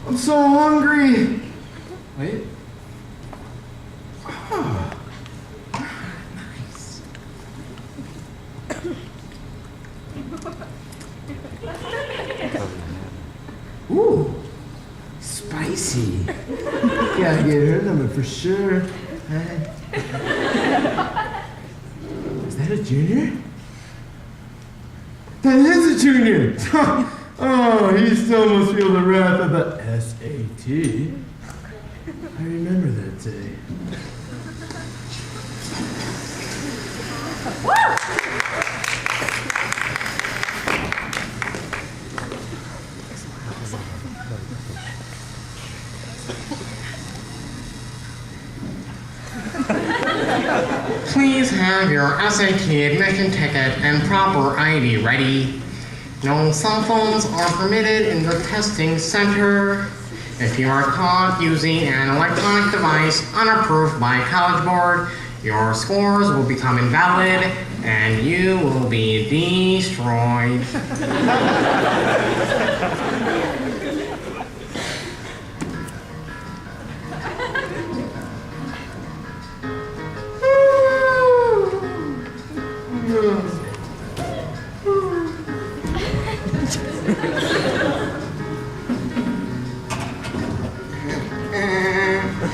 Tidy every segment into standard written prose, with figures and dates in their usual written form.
I'm so hungry. Wait. Nice. Ooh, spicy. Gotta get her number for sure. Is that a junior? That is a junior! Oh, he still must feel the wrath of the SAT. I remember that day. Please have your SAT admission ticket and proper ID ready. No cell phones are permitted in the testing center. If you are caught using an electronic device unapproved by College Board, your scores will become invalid and you will be destroyed.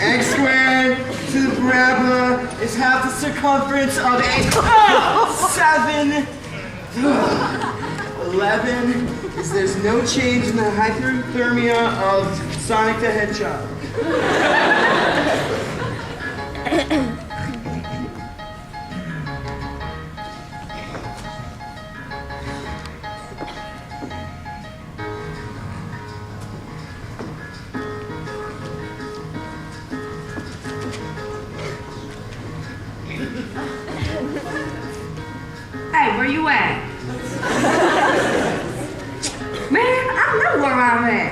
X squared to the parabola is half the circumference of a 7. 11 is there's no change in the hyperthermia of Sonic the Hedgehog. Hey, where you at? Man, I know where I'm at.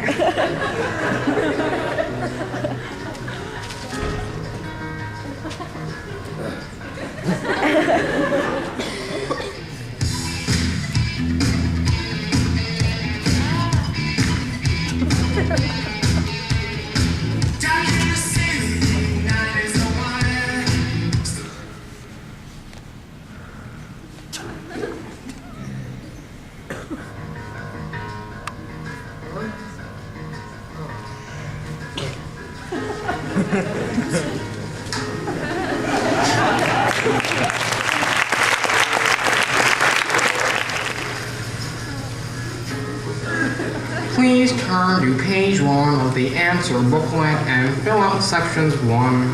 Please turn to page 1 of the answer booklet and fill out sections 1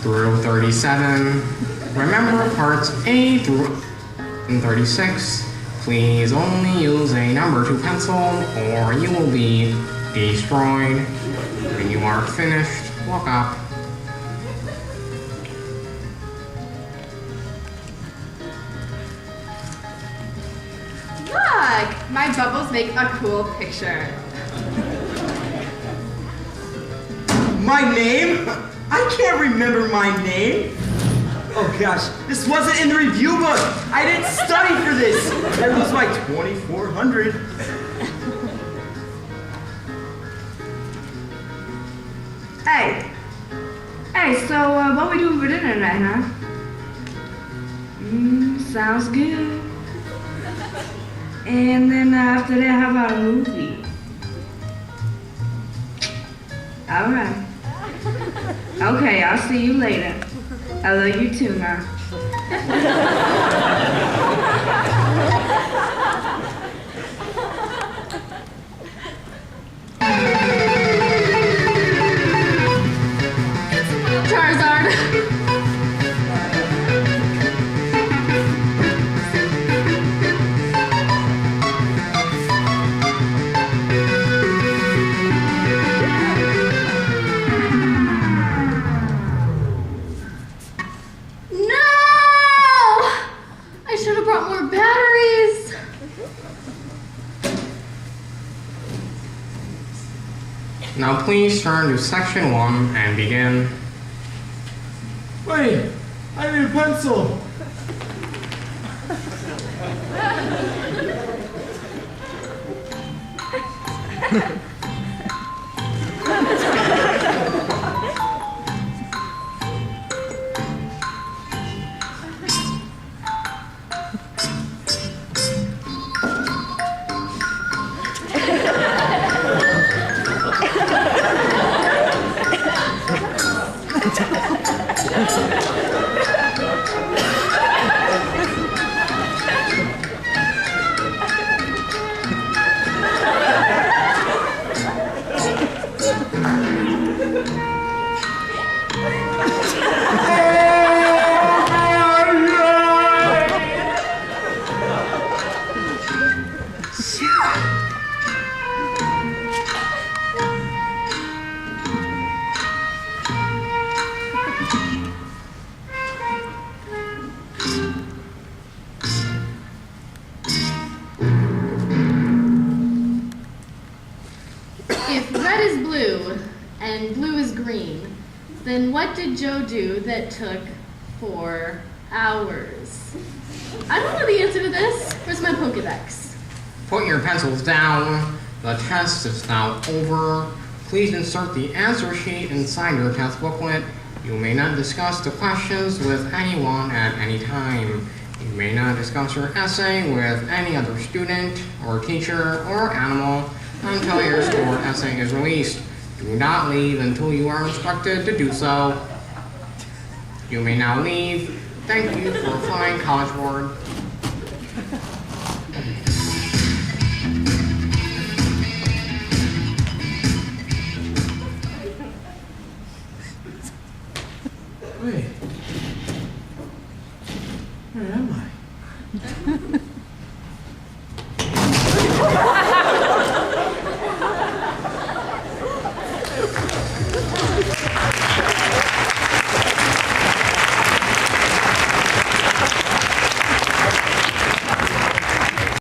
through 37. Remember parts A through 36. Please only use a number 2 pencil or you will be destroyed. When you are finished, look up. Look! My bubbles make a cool picture. My name? I can't remember my name. Oh gosh, this wasn't in the review book. I didn't study for this. That was my 2400. Hey, so what we doing for dinner tonight, huh? Sounds good. And then after that, how about a movie? All right. Okay, I'll see you later. I love you too now. Charizard. please turn to section 1 and begin. Wait, I need a pencil. If red is blue and blue is green, then what did Joe do that took 4 hours? I don't know the answer to this. Where's my Pokedex? Put your pencils down. The test is now over. Please insert the answer sheet inside your test booklet. You may not discuss the questions with anyone at any time. You may not discuss your essay with any other student or teacher or animal until your scored essay is released. Do not leave until you are instructed to do so. You may now leave. Thank you for flying College Board. Wait. Where am I?